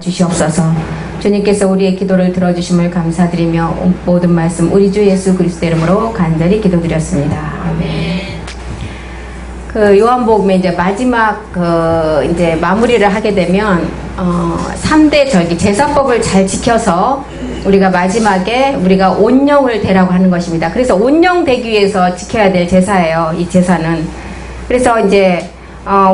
주시옵소서. 주님께서 우리의 기도를 들어주심을 감사드리며 모든 말씀 우리 주 예수 그리스도 이름으로 간절히 기도드렸습니다. 아멘. 그 요한복음의 이제 마지막 이제 마무리를 하게 되면 3대 절기 제사법을 잘 지켜서 우리가 마지막에 우리가 온영을 되라고 하는 것입니다. 그래서 온영 되기 위해서 지켜야 될 제사예요. 이 제사는. 그래서 이제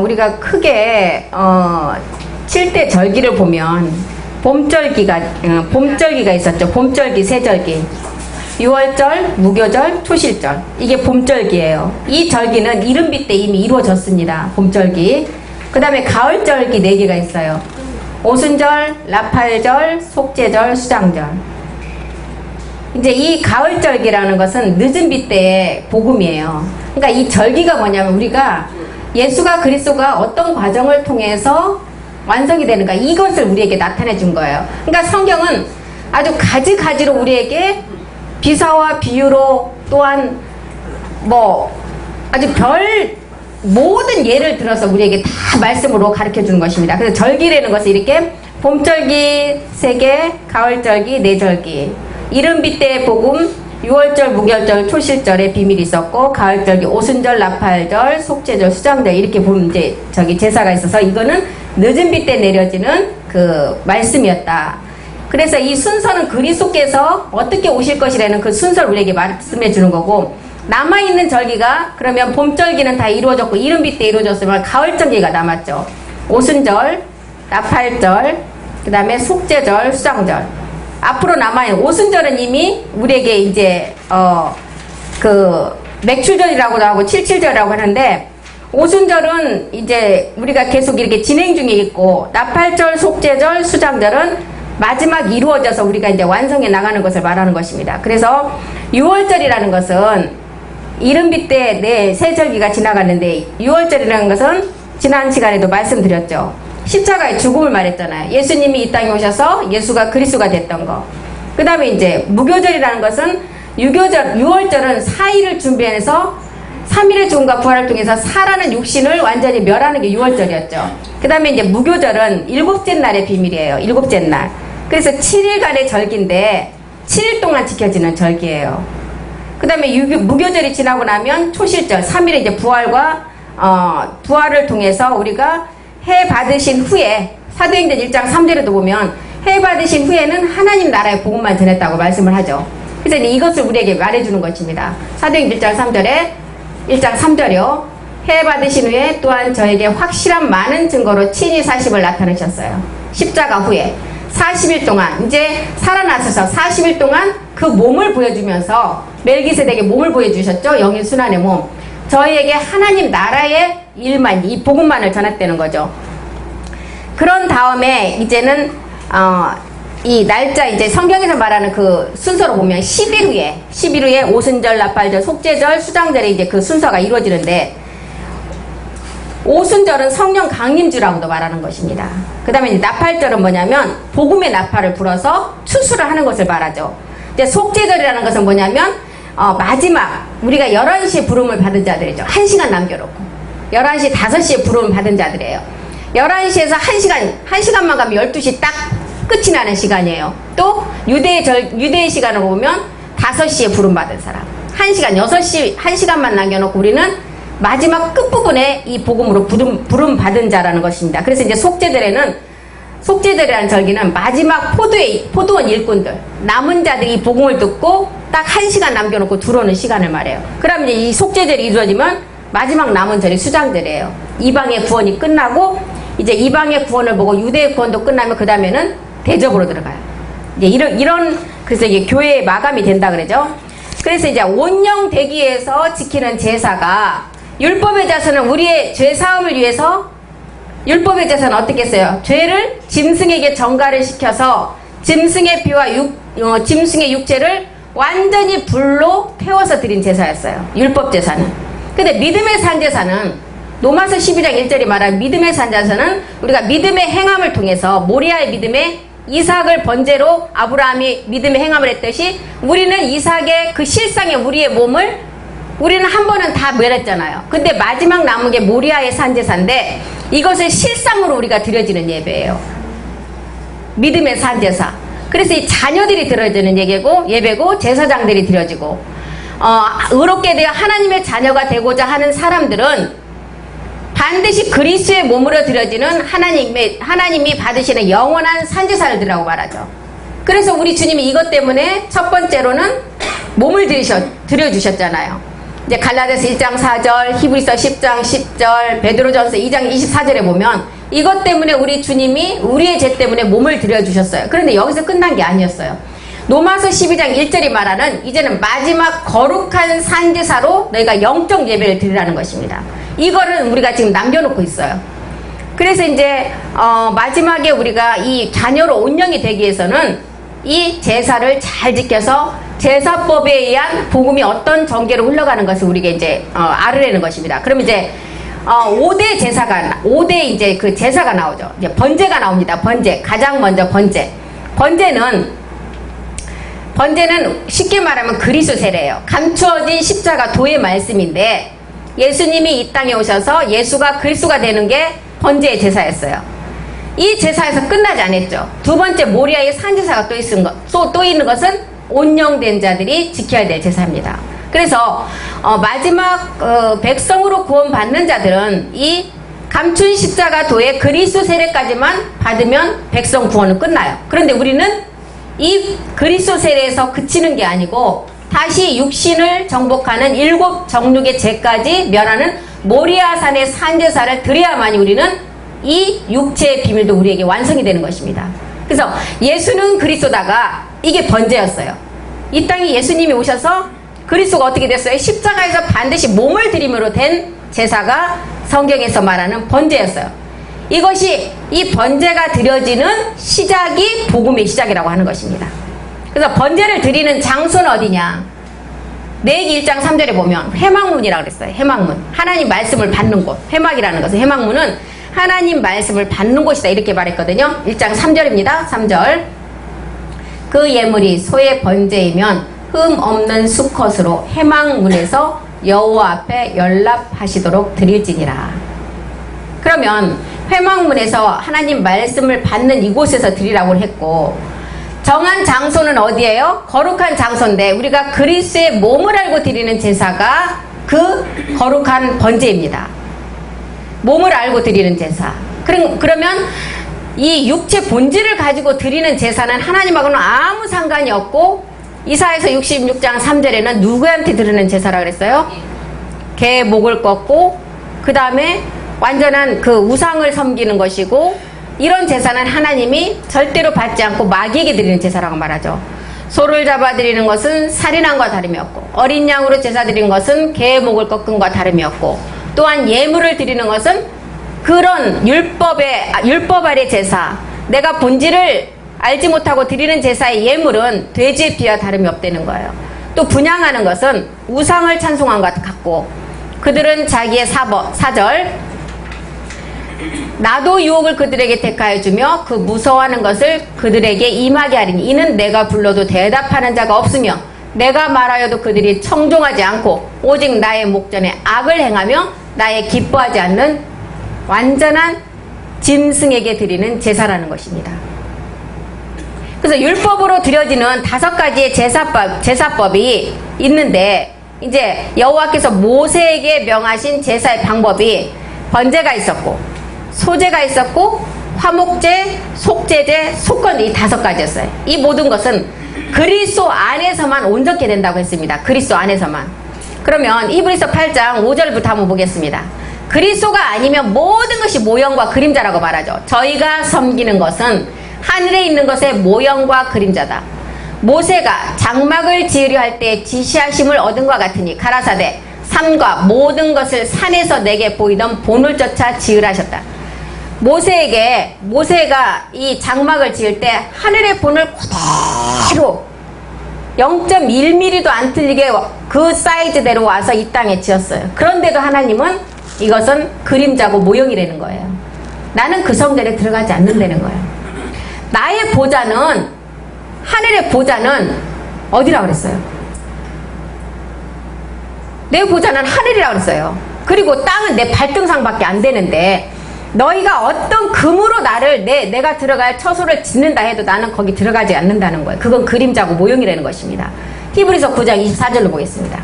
우리가 크게 7대 절기를 보면 봄절기가 있었죠. 봄절기, 새절기, 유월절, 무교절, 초실절. 이게 봄절기예요. 이 절기는 이른비 때 이미 이루어졌습니다. 봄절기. 그 다음에 가을절기 4개가 있어요. 오순절, 나팔절, 속죄절, 수장절. 이제 이 가을절기라는 것은 늦은 비 때의 복음이에요. 그러니까 이 절기가 뭐냐면 우리가 예수가 그리스도가 어떤 과정을 통해서 완성이 되는가 이것을 우리에게 나타내 준 거예요. 그러니까 성경은 아주 가지가지로 우리에게 비사와 비유로 또한 아주 모든 예를 들어서 우리에게 다 말씀으로 가르쳐 주는 것입니다. 그래서 절기라는 것은 이렇게 봄절기 3개, 가을절기 4절기, 이른비 때의 복음, 유월절, 무교절, 초실절에 비밀이 있었고, 가을절기, 오순절, 나팔절, 속죄절, 수장절 이렇게 보면 이제 제사가 있어서 이거는 늦은 비 때 내려지는 그 말씀이었다. 그래서 이 순서는 그리스도께서 어떻게 오실 것이라는 그 순서를 우리에게 말씀해 주는 거고, 남아있는 절기가 그러면 봄절기는 다 이루어졌고 이른비 때 이루어졌으면 가을절기가 남았죠. 오순절, 나팔절, 그 다음에 속죄절, 수장절. 앞으로 남아있는 오순절은 이미 우리에게 이제 맥추절이라고도 하고 칠칠절이라고 하는데, 오순절은 이제 우리가 계속 이렇게 진행 중에 있고, 나팔절, 속죄절, 수장절은 마지막 이루어져서 우리가 이제 완성해 나가는 것을 말하는 것입니다. 그래서 6월절이라는 것은 이른비 때 새 절기가 지나갔는데, 6월절이라는 것은 지난 시간에도 말씀드렸죠. 십자가의 죽음을 말했잖아요. 예수님이 이 땅에 오셔서 예수가 그리스도가 됐던 거. 그 다음에 이제 무교절이라는 것은 6월절은 4일을 준비해서 3일의 죽음과 부활을 통해서 살아는 육신을 완전히 멸하는 게 6월절이었죠. 그 다음에 이제 무교절은 7째 날의 비밀이에요. 7째 날. 그래서 7일간의 절기인데 7일 동안 지켜지는 절기예요. 그 다음에 무교절이 지나고 나면 초실절, 3일의 이제 부활을 통해서 우리가 해 받으신 후에, 사도행전 1장 3절에도 보면 해 받으신 후에는 하나님 나라의 복음만 전했다고 말씀을 하죠. 그래서 이제 이것을 우리에게 말해주는 것입니다. 사도행전 1장 3절이요. 해 받으신 후에 또한 저에게 확실한 많은 증거로 친히 사심을 나타내셨어요. 십자가 후에 40일 동안 이제 살아나셔서 40일 동안 그 몸을 보여주면서 멜기세덱의 몸을 보여주셨죠. 영인 순환의 몸. 저희에게 하나님 나라의 일만, 이 복음만을 전했다는 거죠. 그런 다음에 이제는 이 날짜, 이제 성경에서 말하는 그 순서로 보면 10일 후에 오순절, 나팔절, 속죄절, 수장절에 이제 그 순서가 이루어지는데, 오순절은 성령 강림주라고도 말하는 것입니다. 그 다음에 이제 나팔절은 뭐냐면 복음의 나팔을 불어서 추수를 하는 것을 말하죠. 이제 속죄절이라는 것은 뭐냐면 마지막 우리가 11시에 부름을 받은 자들이죠. 1시간 남겨놓고 11시, 5시에 부름을 받은 자들이에요. 11시에서 1시간만 가면 12시 딱 끝이 나는 시간이에요. 또 유대의 시간으로 보면 5시에 부름 받은 사람, 1시간, 1시간만 남겨놓고 우리는 마지막 끝부분에 이 복음으로 부름 받은 자라는 것입니다. 그래서 이제 속죄절이라는 절기는 마지막 포도원 일꾼들, 남은 자들이 이 복음을 듣고 딱 1시간 남겨놓고 들어오는 시간을 말해요. 그러면 이제 이 속죄절이 이루어지면 마지막 남은 절이 수장절이에요. 이방의 구원이 끝나고 이제 이방의 구원을 보고 유대의 구원도 끝나면 그 다음에는 대접으로 들어가요. 이제 이런 그래서 이게 교회의 마감이 된다 그러죠. 그래서 이제 온영 되기에서 지키는 제사가, 율법의 제사는 우리의 죄 사함을 위해서, 율법의 제사는 어떻게 했어요? 죄를 짐승에게 전가를 시켜서 짐승의 피와 짐승의 육체를 완전히 불로 태워서 드린 제사였어요. 율법 제사는. 근데 믿음의 산 제사는, 로마서 12장 1절이 말하는 믿음의 산 제사는 우리가 믿음의 행함을 통해서, 모리아의 믿음에 이삭을 번제로 아브라함이 믿음의 행함을 했듯이 우리는 이삭의 그 실상의 우리의 몸을 우리는 한 번은 다 멸했잖아요. 근데 마지막 남은 게 모리아의 산제사인데 이것을 실상으로 우리가 드려지는 예배예요. 믿음의 산제사. 그래서 이 자녀들이 드려지는 예배고 제사장들이 드려지고 의롭게 되어 하나님의 자녀가 되고자 하는 사람들은 반드시 그리스도의 몸으로 드려지는 하나님이 받으시는 영원한 산제사를 드리라고 말하죠. 그래서 우리 주님이 이것 때문에 첫 번째로는 몸을 드려주셨잖아요. 이제 갈라디아서 1장 4절, 히브리서 10장 10절, 베드로전서 2장 24절에 보면 이것 때문에 우리 주님이 우리의 죄 때문에 몸을 드려주셨어요. 그런데 여기서 끝난 게 아니었어요. 로마서 12장 1절이 말하는 이제는 마지막 거룩한 산제사로 너희가 영적 예배를 드리라는 것입니다. 이거를 우리가 지금 남겨놓고 있어요. 그래서 이제 마지막에 우리가 이 자녀로 온영이 되기 위해서는 이 제사를 잘 지켜서 제사법에 의한 복음이 어떤 전개로 흘러가는 것을 우리가 이제 알으려는 것입니다. 그럼 이제 5대 제사가 5대 이제 그 제사가 나오죠. 이제 번제가 나옵니다. 번제. 가장 먼저 번제. 번제는 쉽게 말하면 그리스도 세례예요. 감추어진 십자가 도의 말씀인데 예수님이 이 땅에 오셔서 예수가 그리스도가 되는 게 번제의 제사였어요. 이 제사에서 끝나지 않았죠. 두 번째 모리아의 산제사가 또 있는 것은 온영된 자들이 지켜야 될 제사입니다. 그래서 마지막 백성으로 구원받는 자들은 이 감춘 십자가 도의 그리스도 세례까지만 받으면 백성 구원은 끝나요. 그런데 우리는 이 그리스도 세례에서 그치는 게 아니고 다시 육신을 정복하는 7 정육의 죄까지 면하는 모리아산의 산제사를 드려야만이 우리는 이 육체의 비밀도 우리에게 완성이 되는 것입니다. 그래서 예수는 그리스도다가 이게 번제였어요. 이 땅에 예수님이 오셔서 그리스도가 어떻게 됐어요? 십자가에서 반드시 몸을 드림으로 된 제사가 성경에서 말하는 번제였어요. 이것이 이 번제가 드려지는 시작이 복음의 시작이라고 하는 것입니다. 그래서 번제를 드리는 장소는 어디냐? 레위기 1장 3절에 보면 회막문이라고 그랬어요. 회막문. 하나님 말씀을 받는 곳. 회막이라는 것은 회막문은 하나님 말씀을 받는 곳이다 이렇게 말했거든요. 1장 3절입니다. 3절. 그 예물이 소의 번제이면 흠 없는 수컷으로 회막문에서 여호와 앞에 연락하시도록 드릴지니라. 그러면 회막문에서 하나님 말씀을 받는 이곳에서 드리라고 했고 정한 장소는 어디예요? 거룩한 장소인데 우리가 그리스도의 몸을 알고 드리는 제사가 그 거룩한 번제입니다. 몸을 알고 드리는 제사. 그러면 이 육체 본질을 가지고 드리는 제사는 하나님하고는 아무 상관이 없고 이사야서 66장 3절에는 누구한테 드리는 제사라 그랬어요? 개의 목을 꺾고 그 다음에 완전한 그 우상을 섬기는 것이고 이런 제사는 하나님이 절대로 받지 않고 마귀에게 드리는 제사라고 말하죠. 소를 잡아 드리는 것은 살인함과 다름이 없고 어린 양으로 제사 드리는 것은 개의 목을 꺾음과 다름이 없고 또한 예물을 드리는 것은 그런 율법 아래 제사 내가 본질을 알지 못하고 드리는 제사의 예물은 돼지의 피와 다름이 없다는 거예요. 또 분향하는 것은 우상을 찬송한 것 같고 그들은 자기의 사절 나도 유혹을 그들에게 택하여 주며 그 무서워하는 것을 그들에게 임하게 하리니 이는 내가 불러도 대답하는 자가 없으며 내가 말하여도 그들이 청종하지 않고 오직 나의 목전에 악을 행하며 나의 기뻐하지 않는 완전한 짐승에게 드리는 제사라는 것입니다. 그래서 율법으로 드려지는 5가지의 제사법이 있는데 이제 여호와께서 모세에게 명하신 제사의 방법이 번제가 있었고 소제가 있었고 화목제, 속제제, 속건 이 5가지였어요. 이 모든 것은 그리스도 안에서만 온전케 된다고 했습니다. 그리스도 안에서만. 그러면 히브리서 8장 5절부터 한번 보겠습니다. 그리스도가 아니면 모든 것이 모형과 그림자라고 말하죠. 저희가 섬기는 것은 하늘에 있는 것의 모형과 그림자다. 모세가 장막을 지으려 할 때 지시하심을 얻은 것 같으니 가라사대 산과 모든 것을 산에서 내게 보이던 본을 쫓아 지으라 하셨다. 모세가 이 장막을 지을 때 하늘의 본을 그대로 0.1mm도 안 틀리게 그 사이즈대로 와서 이 땅에 지었어요. 그런데도 하나님은 이것은 그림자고 모형이라는 거예요. 나는 그 성전에 들어가지 않는다는 거예요. 나의 보좌는 하늘의 보좌는 어디라고 그랬어요? 내 보좌는 하늘이라고 그랬어요. 그리고 땅은 내 발등상밖에 안 되는데 너희가 어떤 금으로 나를 내가 들어갈 처소를 짓는다 해도 나는 거기 들어가지 않는다는 거예요. 그건 그림자고 모형이라는 것입니다. 히브리서 9장 24절로 보겠습니다.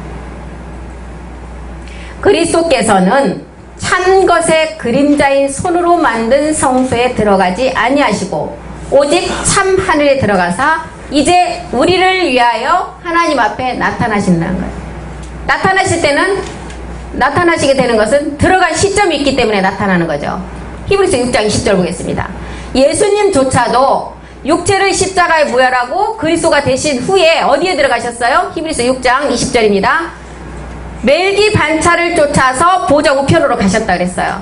그리스도께서는 참 것의 그림자인 손으로 만든 성소에 들어가지 아니하시고 오직 참 하늘에 들어가사 이제 우리를 위하여 하나님 앞에 나타나신다는 거예요. 나타나시게 되는 것은 들어갈 시점이 있기 때문에 나타나는 거죠. 히브리서 6장 20절 보겠습니다. 예수님조차도 육체를 십자가에 부활하고 그리스도가 되신 후에 어디에 들어가셨어요? 히브리서 6장 20절입니다. 멜기 반차를 쫓아서 보좌 우편으로 가셨다 그랬어요.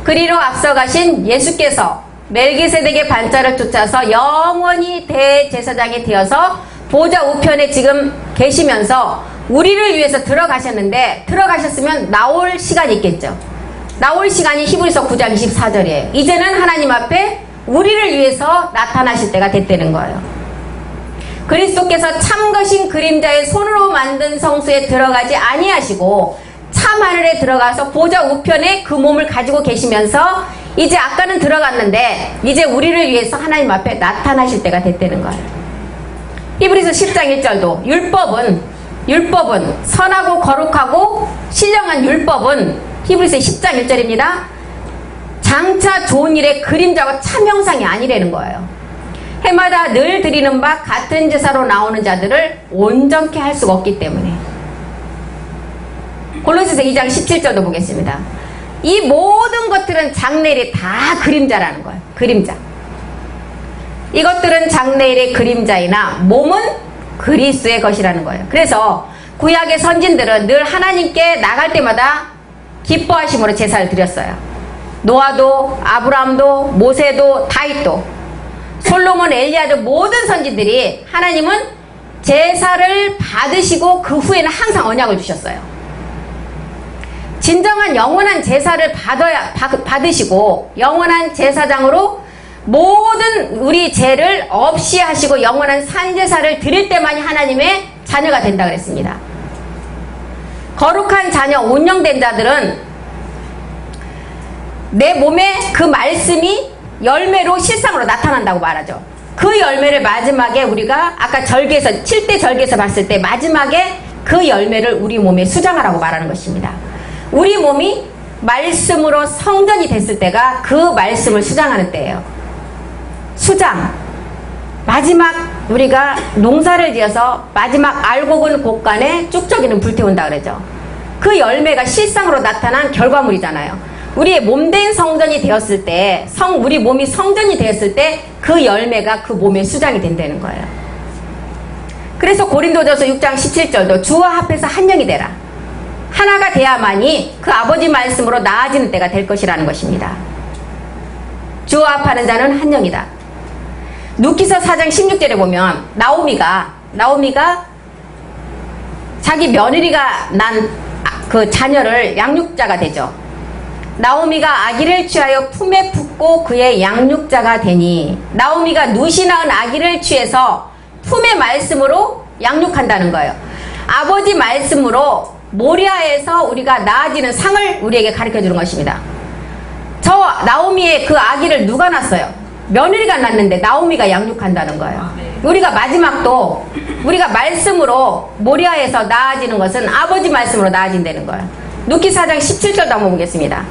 그리로 앞서 가신 예수께서 멜기세덱의 반차를 쫓아서 영원히 대제사장이 되어서 보좌 우편에 지금 계시면서 우리를 위해서 들어가셨는데, 들어가셨으면 나올 시간이 있겠죠. 나올 시간이 히브리서 9장 24절이에요. 이제는 하나님 앞에 우리를 위해서 나타나실 때가 됐다는 거예요. 그리스도께서 참것인 그림자의 손으로 만든 성소에 들어가지 아니하시고 참 하늘에 들어가서 보좌 우편에 그 몸을 가지고 계시면서 이제 아까는 들어갔는데 이제 우리를 위해서 하나님 앞에 나타나실 때가 됐다는 거예요. 히브리서 10장 1절도 율법은 선하고 거룩하고 신령한 율법은 히브리서 10장 1절입니다. 장차 좋은 일의 그림자와 참형상이 아니라는 거예요. 해마다 늘 드리는 바 같은 제사로 나오는 자들을 온전케 할 수가 없기 때문에. 골로새서 2장 17절도 보겠습니다. 이 모든 것들은 장래일의 다 그림자라는 거예요. 그림자. 이것들은 장래일의 그림자이나 몸은 그리스도의 것이라는 거예요. 그래서 구약의 선진들은 늘 하나님께 나갈 때마다 기뻐하심으로 제사를 드렸어요. 노아도, 아브라함도, 모세도, 다윗도, 솔로몬, 엘리야도 모든 선지들이 하나님은 제사를 받으시고 그 후에는 항상 언약을 주셨어요. 진정한 영원한 제사를 받으시고 영원한 제사장으로 모든 우리 죄를 없이 하시고 영원한 산제사를 드릴 때만이 하나님의 자녀가 된다 그랬습니다. 거룩한 자녀, 온영된 자들은 내 몸에 그 말씀이 열매로 실상으로 나타난다고 말하죠. 그 열매를 마지막에 우리가 아까 절기에서 7대 절기에서 봤을 때 마지막에 그 열매를 우리 몸에 수장하라고 말하는 것입니다. 우리 몸이 말씀으로 성전이 됐을 때가 그 말씀을 수장하는 때예요. 수장. 마지막 우리가 농사를 지어서 마지막 알곡은 곡간에 쭉저기는 불태운다 그러죠. 그 열매가 실상으로 나타난 결과물이잖아요. 우리의 몸된 성전이 되었을 때, 우리 몸이 성전이 되었을 때 그 열매가 그 몸에 수장이 된다는 거예요. 그래서 고린도전서 6장 17절도 주와 합해서 한 영이 되라. 하나가 돼야만이 그 아버지 말씀으로 나아지는 때가 될 것이라는 것입니다. 주와 합하는 자는 한 영이다. 누기서 4장 16절에 보면 나오미가 자기 며느리가 난 그 자녀를 양육자가 되죠. 나오미가 아기를 취하여 품에 품고 그의 양육자가 되니, 나오미가 누시 낳은 아기를 취해서 품의 말씀으로 양육한다는 거예요. 아버지 말씀으로 모리아에서 우리가 나아지는 상을 우리에게 가르쳐 주는 것입니다. 저 나오미의 그 아기를 누가 낳았어요? 며느리가 낳는데 나오미가 양육한다는 거예요. 우리가 마지막도 우리가 말씀으로 모리아에서 나아지는 것은 아버지 말씀으로 나아진다는 거예요. 누기 4장 17절도 한번 보겠습니다.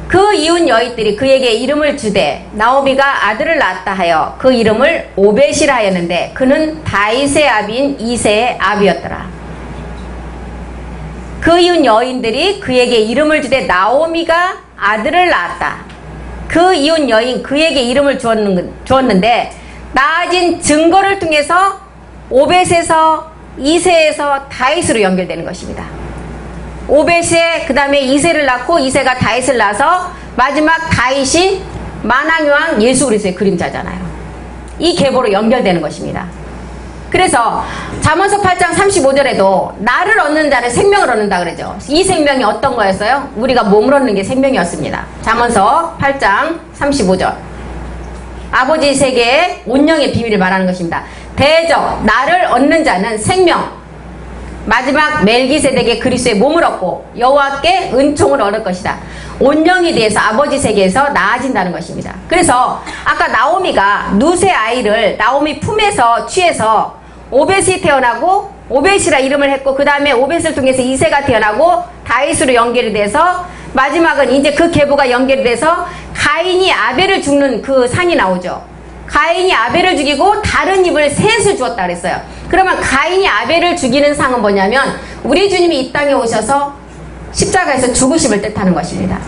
그 이웃 여인들이 그에게 이름을 주되 나오미가 아들을 낳았다 하여 그 이름을 오벳이라 하였는데 그는 다윗의 아비인 이새의 아비였더라. 그 이웃 여인들이 그에게 이름을 주되 나오미가 아들을 낳았다. 그 이웃 여인 그에게 이름을 주었는데 나아진 증거를 통해서 오벳에서 이새에서 다윗으로 연결되는 것입니다. 오벳에 그 다음에 이새를 낳고 이새가 다윗을 낳아서 마지막 다윗이 만왕의 예수 그리스도의 그림자잖아요. 이 계보로 연결되는 것입니다. 그래서 잠언서 8장 35절에도 나를 얻는 자는 생명을 얻는다 그러죠. 이 생명이 어떤 거였어요? 우리가 몸을 얻는 게 생명이었습니다. 잠언서 8장 35절. 아버지 세계의 온영의 비밀을 말하는 것입니다. 대적 나를 얻는 자는 생명, 마지막 멜기세덱의 그리스도의 몸을 얻고 여호와께 은총을 얻을 것이다. 온영이 대해서 아버지 세계에서 나아진다는 것입니다. 그래서 아까 나오미가 누세 아이를 나오미 품에서 취해서 오벳이 태어나고 오벳이라 이름을 했고 그 다음에 오벳을 통해서 이새가 태어나고 다윗으로 연결이 돼서 마지막은 이제 그 계보가 연결이 돼서 가인이 아벨을 죽는 그 상이 나오죠. 가인이 아벨을 죽이고 다른 입을 셋을 주었다 그랬어요. 그러면 가인이 아벨을 죽이는 상은 뭐냐면 우리 주님이 이 땅에 오셔서 십자가에서 죽으심을 뜻하는 것입니다.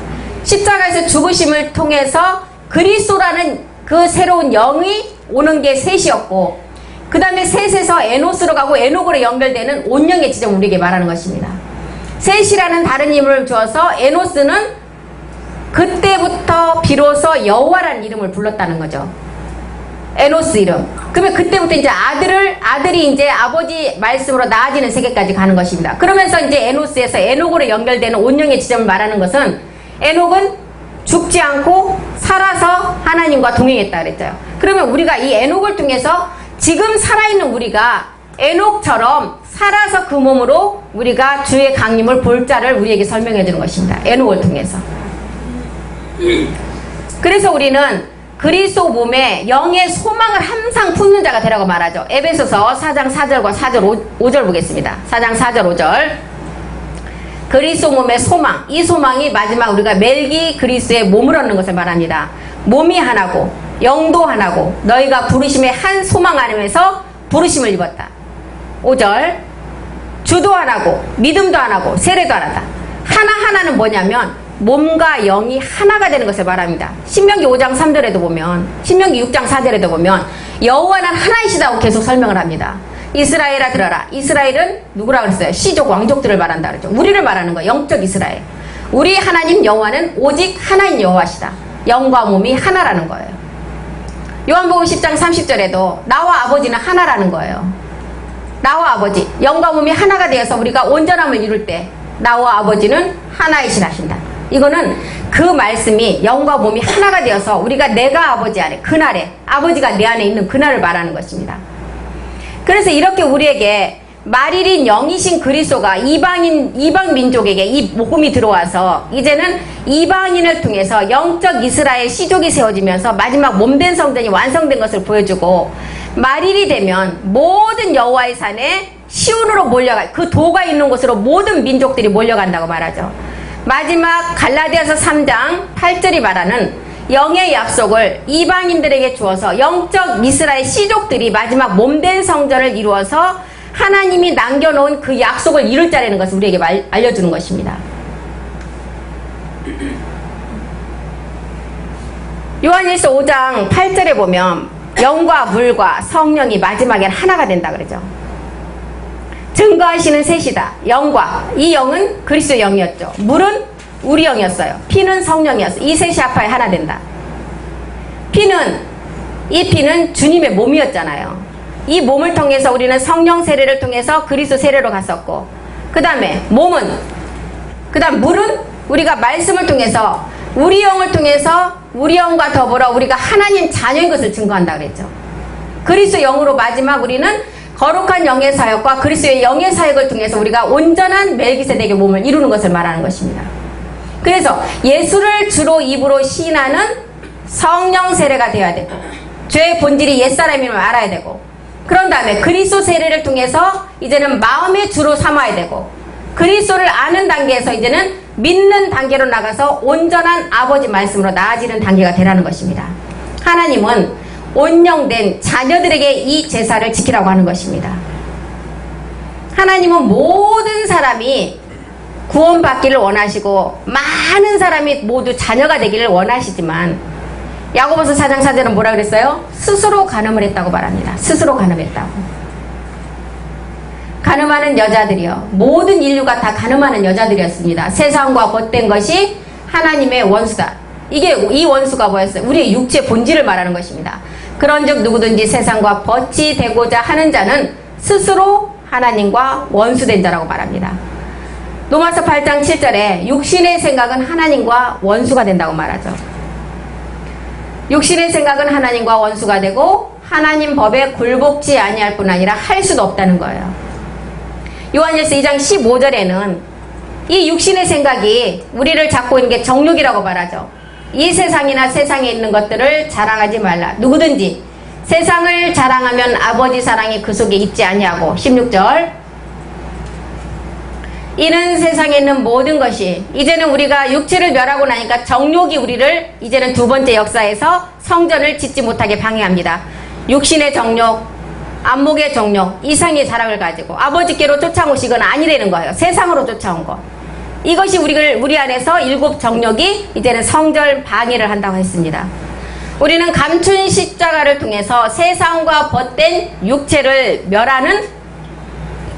십자가에서 죽으심을 통해서 그리스도라는 그 새로운 영이 오는 게 셋이었고 그 다음에 셋에서 에노스로 가고 에녹으로 연결되는 온영의 지점을 우리에게 말하는 것입니다. 셋이라는 다른 이름을 주어서 에노스는 그때부터 비로소 여호와라는 이름을 불렀다는 거죠. 에노스 이름. 그러면 그때부터 이제 아들이 이제 아버지 말씀으로 나아지는 세계까지 가는 것입니다. 그러면서 이제 에노스에서 에녹으로 연결되는 온영의 지점을 말하는 것은 에녹은 죽지 않고 살아서 하나님과 동행했다 그랬죠. 그러면 우리가 이 에녹을 통해서 지금 살아있는 우리가 에녹처럼 살아서 그 몸으로 우리가 주의 강림을 볼 자를 우리에게 설명해 주는 것입니다. 에녹을 통해서. 그래서 우리는 그리스도 몸에 영의 소망을 항상 품는 자가 되라고 말하죠. 에베소서 4장 4절과 4절 5절 보겠습니다. 4장 4절 5절. 그리스도 몸의 소망, 이 소망이 마지막 우리가 멜기 그리스도의 몸을 얻는 것을 말합니다. 몸이 하나고 영도 하나고 너희가 부르심의 한 소망 안에서 부르심을 입었다. 5절. 주도 하나고 믿음도 하나고 세례도 하나다. 하나하나는 뭐냐면 몸과 영이 하나가 되는 것을 말합니다. 신명기 5장 3절에도 보면 신명기 6장 4절에도 보면 여호와는 하나이시다고 계속 설명을 합니다. 이스라엘아 들어라. 이스라엘은 누구라고 그랬어요? 시족 왕족들을 말한다 그러죠. 우리를 말하는 거예요. 영적 이스라엘. 우리 하나님 여호와는 오직 하나인 여호와시다. 영과 몸이 하나라는 거예요. 요한복음 10장 30절에도 나와 아버지는 하나라는 거예요. 나와 아버지 영과 몸이 하나가 되어서 우리가 온전함을 이룰 때 나와 아버지는 하나이시라신다. 이거는 그 말씀이 영과 몸이 하나가 되어서 우리가 내가 아버지 안에 그날에 아버지가 내 안에 있는 그날을 말하는 것입니다. 그래서 이렇게 우리에게 말일인 영이신 그리스도가 이방 민족에게 이 복음이 들어와서 이제는 이방인을 통해서 영적 이스라엘 시족이 세워지면서 마지막 몸된 성전이 완성된 것을 보여주고 말일이 되면 모든 여호와의 산에 시온으로 몰려갈 그 도가 있는 곳으로 모든 민족들이 몰려간다고 말하죠. 마지막 갈라디아서 3장 8절이 말하는 영의 약속을 이방인들에게 주어서 영적 이스라엘 시족들이 마지막 몸된 성전을 이루어서 하나님이 남겨놓은 그 약속을 이룰 자라는 것을 우리에게 알려주는 것입니다. 요한일서 5장 8절에 보면 영과 물과 성령이 마지막엔 하나가 된다 그러죠. 증거하시는 셋이다. 영과 이 영은 그리스도 영이었죠. 물은 우리 영이었어요. 피는 성령이었어요. 이 셋이 합하여 하나 된다. 이 피는 주님의 몸이었잖아요. 이 몸을 통해서 우리는 성령 세례를 통해서 그리스도 세례로 갔었고 그 다음에 물은 우리가 말씀을 통해서 우리 영을 통해서 우리 영과 더불어 우리가 하나님 자녀인 것을 증거한다 그랬죠. 그리스도 영으로 마지막 우리는 거룩한 영의 사역과 그리스도의 영의 사역을 통해서 우리가 온전한 멜기세덱의 몸을 이루는 것을 말하는 것입니다. 그래서 예수를 주로 입으로 시인하는 성령 세례가 되어야 되고 죄의 본질이 옛사람임을 알아야 되고 그런 다음에 그리스도 세례를 통해서 이제는 마음의 주로 삼아야 되고 그리스도를 아는 단계에서 이제는 믿는 단계로 나가서 온전한 아버지 말씀으로 나아지는 단계가 되라는 것입니다. 하나님은 온영된 자녀들에게 이 제사를 지키라고 하는 것입니다. 하나님은 모든 사람이 구원받기를 원하시고 많은 사람이 모두 자녀가 되기를 원하시지만 야고보서 4장 4절은 뭐라 그랬어요? 스스로 간음을 했다고 말합니다. 스스로 간음했다고. 간음하는 여자들이요. 모든 인류가 다 간음하는 여자들이었습니다. 세상과 헛된 것이 하나님의 원수다. 이 원수가 뭐였어요? 우리의 육체 본질을 말하는 것입니다. 그런즉 누구든지 세상과 벗이 되고자 하는 자는 스스로 하나님과 원수된 자라고 말합니다. 로마서 8장 7절에 육신의 생각은 하나님과 원수가 된다고 말하죠. 육신의 생각은 하나님과 원수가 되고 하나님 법에 굴복지 아니할 뿐 아니라 할 수도 없다는 거예요. 요한일서 2장 15절에는 이 육신의 생각이 우리를 잡고 있는 게 정욕이라고 말하죠. 이 세상이나 세상에 있는 것들을 자랑하지 말라. 누구든지 세상을 자랑하면 아버지 사랑이 그 속에 있지 아니하고. 16절, 이는 세상에 있는 모든 것이, 이제는 우리가 육체를 멸하고 나니까 정욕이 우리를 이제는 두 번째 역사에서 성전을 짓지 못하게 방해합니다. 육신의 정욕, 안목의 정욕, 이상의 자랑을 가지고 아버지께로 쫓아온 것이 이건 아니라는 거예요. 세상으로 쫓아온 것. 이것이 우리 안에서 일곱 정욕이 이제는 성전 방해를 한다고 했습니다. 우리는 감춘 십자가를 통해서 세상과 벗된 육체를 멸하는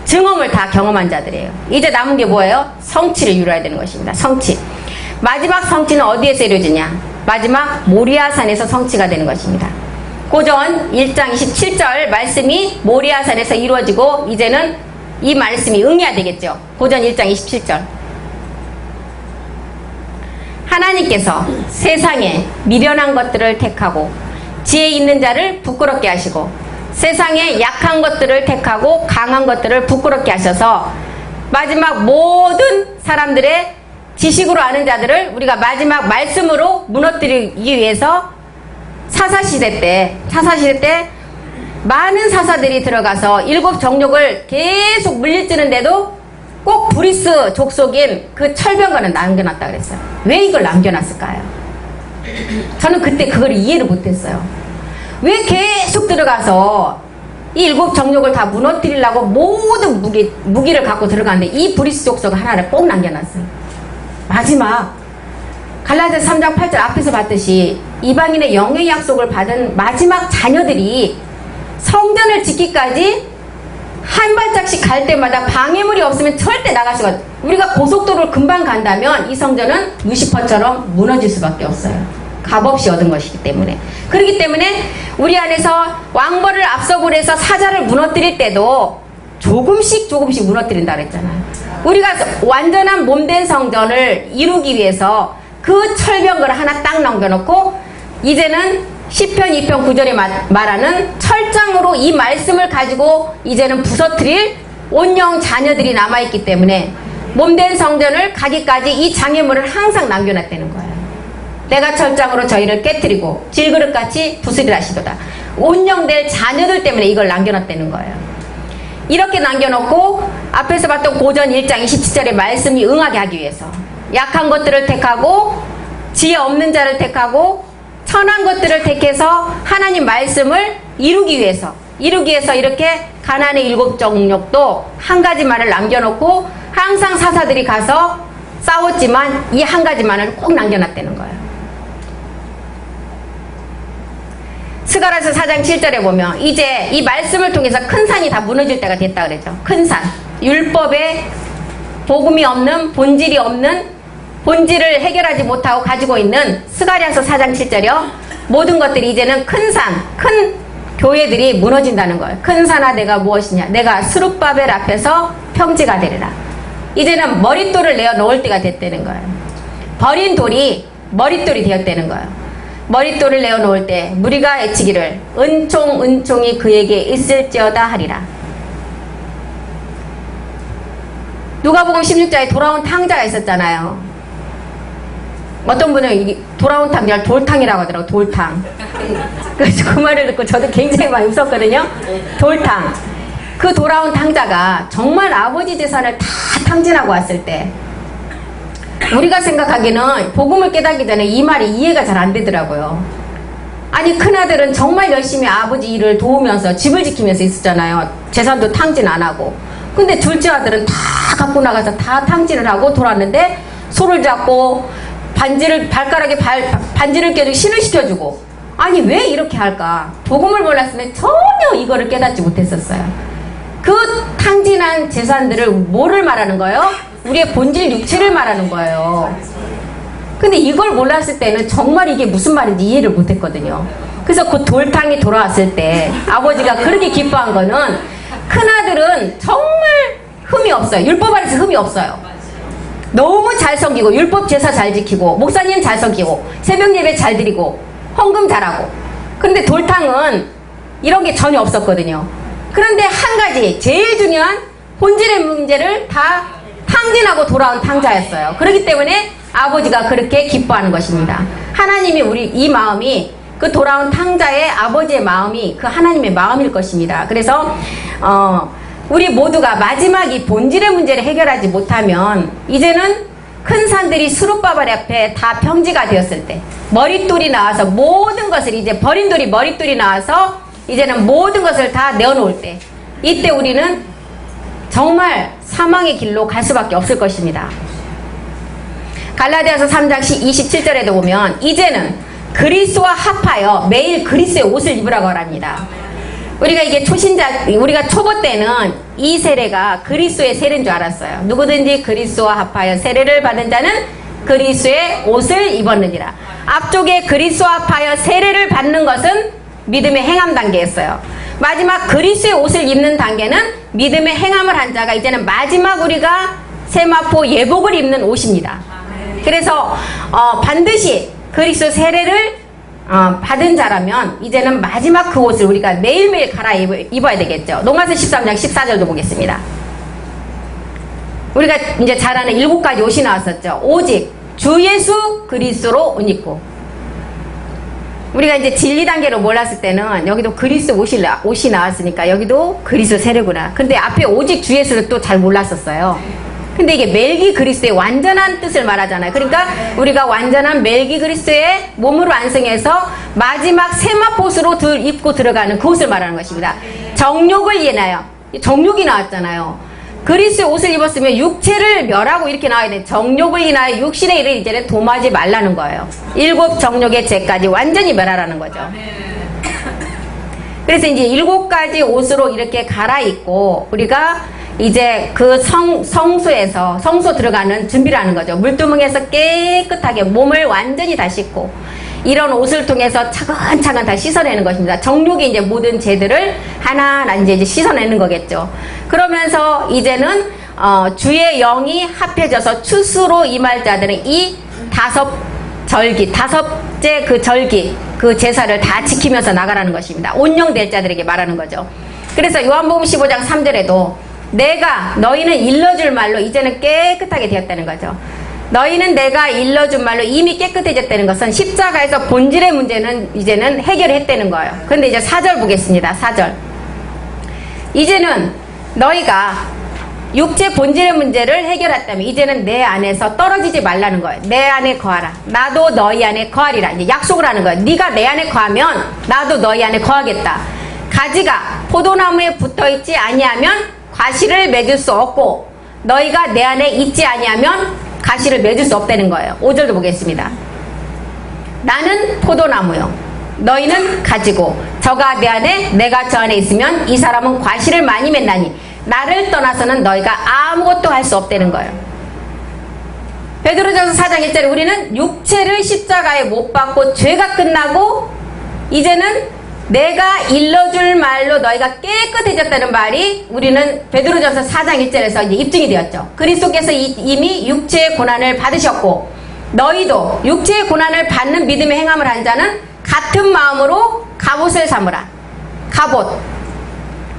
증험을 다 경험한 자들이에요. 이제 남은 게 뭐예요? 성취를 이루어야 되는 것입니다. 성취. 마지막 성취는 어디에서 이루어지냐? 마지막 모리아산에서 성취가 되는 것입니다. 고전 1장 27절 말씀이 모리아산에서 이루어지고 이제는 이 말씀이 응해야 되겠죠. 고전 1장 27절. 하나님께서 세상에 미련한 것들을 택하고 지혜 있는 자를 부끄럽게 하시고 세상에 약한 것들을 택하고 강한 것들을 부끄럽게 하셔서 마지막 모든 사람들의 지식으로 아는 자들을 우리가 마지막 말씀으로 무너뜨리기 위해서 사사시대 때 많은 사사들이 들어가서 일곱 정욕을 계속 물리치는데도 꼭 브리스 족속인 그 철병거는 남겨놨다 그랬어요. 왜 이걸 남겨놨을까요? 저는 그때 그걸 이해를 못했어요. 왜 계속 들어가서 이 일곱 정욕을 다 무너뜨리려고 모든 무기를 갖고 들어가는데 이 브리스 족속 하나를 꼭 남겨놨어요. 마지막 갈라디아서 3장 8절 앞에서 봤듯이 이방인의 영의 약속을 받은 마지막 자녀들이 성전을 짓기까지 한 발짝씩 갈 때마다 방해물이 없으면 절대 나갈 수가 없어요. 우리가 고속도로를 금방 간다면 이 성전은 루시퍼처럼 무너질 수밖에 없어요. 값없이 얻은 것이기 때문에. 그렇기 때문에 우리 안에서 왕벌을 앞서고 해서 사자를 무너뜨릴 때도 조금씩 무너뜨린다 그랬잖아요. 우리가 완전한 몸된 성전을 이루기 위해서 그 철병거를 하나 딱 남겨놓고 이제는 시편 2편 9절에 말하는 철장으로 이 말씀을 가지고 이제는 부서뜨릴 온영 자녀들이 남아있기 때문에 몸된 성전을 가기까지 이 장애물을 항상 남겨놨다는 거예요. 내가 철장으로 저희를 깨뜨리고 질그릇같이 부수리라 하시도다. 온영될 자녀들 때문에 이걸 남겨놨다는 거예요. 이렇게 남겨놓고 앞에서 봤던 고전 1장 27절의 말씀이 응하게 하기 위해서 약한 것들을 택하고 지혜 없는 자를 택하고 선한 것들을 택해서 하나님 말씀을 이루기 위해서 이렇게 가나안의 일곱 정욕도 한 가지만을 남겨놓고 항상 사사들이 가서 싸웠지만 이 한 가지만을 꼭 남겨놨다는 거예요. 스가랴서 4장 7절에 보면 이제 이 말씀을 통해서 큰 산이 다 무너질 때가 됐다 그랬죠. 큰 산, 율법에 복음이 없는, 본질이 없는, 본질을 해결하지 못하고 가지고 있는 스가랴서 4장 7절이요. 모든 것들이 이제는 큰 산, 큰 교회들이 무너진다는 거예요. 큰 산아 내가 무엇이냐? 내가 스룹바벨 앞에서 평지가 되리라. 이제는 머릿돌을 내어 놓을 때가 됐다는 거예요. 버린 돌이 머릿돌이 되었다는 거예요. 머릿돌을 내어 놓을 때 무리가 외치기를 은총이 그에게 있을지어다 하리라. 누가복음 16장에 돌아온 탕자가 있었잖아요. 어떤 분은 돌아온 탕자를 돌탕이라고 하더라고요. 돌탕. 그래서 그 말을 듣고 저도 굉장히 많이 웃었거든요. 돌탕. 그 돌아온 탕자가 정말 아버지 재산을 다 탕진하고 왔을 때 우리가 생각하기에는 복음을 깨닫기 전에 이 말이 이해가 잘 안 되더라고요. 아니 큰아들은 정말 열심히 아버지 일을 도우면서 집을 지키면서 있었잖아요. 재산도 탕진 안 하고. 근데 둘째 아들은 다 갖고 나가서 다 탕진을 하고 돌아왔는데 소를 잡고 발가락에 반지를 껴주고 신을 시켜주고. 아니 왜 이렇게 할까? 복음을 몰랐으면 전혀 이거를 깨닫지 못했었어요. 그 탕진한 재산들을 뭐를 말하는 거예요? 우리의 본질 육체를 말하는 거예요. 근데 이걸 몰랐을 때는 정말 이게 무슨 말인지 이해를 못했거든요. 그래서 그 돌탕이 돌아왔을 때 아버지가 그렇게 기뻐한 거는 큰아들은 정말 흠이 없어요. 율법 안에서 흠이 없어요. 너무 잘 섬기고 율법 제사 잘 지키고 목사님 잘 섬기고 새벽 예배 잘 드리고 헌금 잘하고. 그런데 돌탕은 이런 게 전혀 없었거든요. 그런데 한 가지 제일 중요한 본질의 문제를 다 탕진하고 돌아온 탕자였어요. 그렇기 때문에 아버지가 그렇게 기뻐하는 것입니다. 하나님이 우리 이 마음이 그 돌아온 탕자의 아버지의 마음이 그 하나님의 마음일 것입니다. 그래서 우리 모두가 마지막 이 본질의 문제를 해결하지 못하면 이제는 큰 산들이 수룻바발 앞에 다 평지가 되었을 때 머릿돌이 나와서 모든 것을 이제 버린 돌이 머릿돌이 나와서 이제는 모든 것을 다 내어놓을 때 이때 우리는 정말 사망의 길로 갈 수밖에 없을 것입니다. 갈라디아서 3장 27절에도 보면 이제는 그리스도와 합하여 매일 그리스도의 옷을 입으라고 합니다. 우리가 이게 우리가 초보 때는 이 세례가 그리스도의 세례인 줄 알았어요. 누구든지 그리스도와 합하여 세례를 받은 자는 그리스도의 옷을 입었느니라. 앞쪽에 그리스도와 합하여 세례를 받는 것은 믿음의 행함 단계였어요. 마지막 그리스도의 옷을 입는 단계는 믿음의 행함을 한 자가 이제는 마지막 우리가 세마포 예복을 입는 옷입니다. 그래서 반드시 그리스도 세례를 받은 자라면 이제는 마지막 그 옷을 우리가 매일매일 갈아입어야 되겠죠. 로마서 13장 14절도 보겠습니다. 우리가 이제 잘 아는 7가지 옷이 나왔었죠. 오직 주 예수 그리스도로 옷 입고, 우리가 이제 진리 단계로 몰랐을 때는 여기도 그리스도 옷이 나왔으니까 여기도 그리스도 세례구나. 근데 앞에 오직 주 예수를 또 잘 몰랐었어요. 근데 이게 멜기 그리스도의 완전한 뜻을 말하잖아요. 그러니까 우리가 완전한 멜기 그리스도의 몸으로 완성해서 마지막 세마포스로 입고 들어가는 그것을 말하는 것입니다. 정욕을 인하여, 정욕이 나왔잖아요. 그리스도의 옷을 입었으면 육체를 멸하고 이렇게 나와야 돼. 정욕을 인하여 육신의 일을 이제는 도마지 말라는 거예요. 7 정욕의 죄까지 완전히 멸하라는 거죠. 그래서 이제 7가지 옷으로 이렇게 갈아입고 우리가 이제 그 성소 들어가는 준비를 하는 거죠. 물두멍에서 깨끗하게 몸을 완전히 다 씻고 이런 옷을 통해서 차근차근 다 씻어내는 것입니다. 정욕의 이제 모든 죄들을 하나하나 이제 씻어내는 거겠죠. 그러면서 이제는 주의 영이 합해져서 추수로 임할 자들은 이 5절째 그 절기 그 제사를 다 지키면서 나가라는 것입니다. 온영될 자들에게 말하는 거죠. 그래서 요한복음 15장 3절에도 너희는 일러줄 말로 이제는 깨끗하게 되었다는 거죠. 너희는 내가 일러준 말로 이미 깨끗해졌다는 것은 십자가에서 본질의 문제는 이제는 해결했다는 거예요. 그런데 이제 4절 보겠습니다. 4절. 이제는 너희가 육체 본질의 문제를 해결했다면 이제는 내 안에서 떨어지지 말라는 거예요. 내 안에 거하라. 나도 너희 안에 거하리라. 이제 약속을 하는 거예요. 네가 내 안에 거하면 나도 너희 안에 거하겠다. 가지가 포도나무에 붙어있지 아니하면 가시를 맺을 수 없고 너희가 내 안에 있지 아니하면 가시를 맺을 수 없다는 거예요. 5절도 보겠습니다. 나는 포도나무요 너희는 가지고 저가 내 안에 내가 저 안에 있으면 이 사람은 과실을 많이 맺나니 나를 떠나서는 너희가 아무것도 할 수 없다는 거예요. 베드로전서 4장 1절에 우리는 육체를 십자가에 못 박고 죄가 끝나고 이제는 내가 일러줄 말로 너희가 깨끗해졌다는 말이 우리는 베드로전서 4장 1절에서 이제 입증이 되었죠. 그리스도께서 이미 육체의 고난을 받으셨고 너희도 육체의 고난을 받는 믿음의 행함을 한 자는 같은 마음으로 갑옷을 삼으라. 갑옷.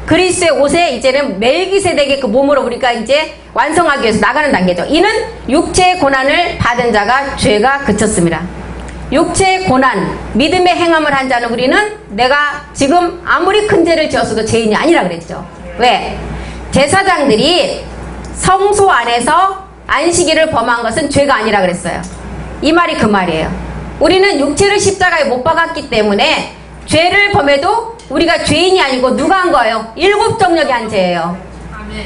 그리스도의 옷에 이제는 멜기세덱의 그 몸으로 우리가 이제 완성하기 위해서 나가는 단계죠. 이는 육체의 고난을 받은 자가 죄가 그쳤습니다. 육체의 고난, 믿음의 행함을 한 자는 우리는 내가 지금 아무리 큰 죄를 지었어도 죄인이 아니라 그랬죠. 왜? 제사장들이 성소 안에서 안식일을 범한 것은 죄가 아니라 그랬어요. 이 말이 그 말이에요. 우리는 육체를 십자가에 못 박았기 때문에 죄를 범해도 우리가 죄인이 아니고 누가 한 거예요? 7 정력이 한 죄예요.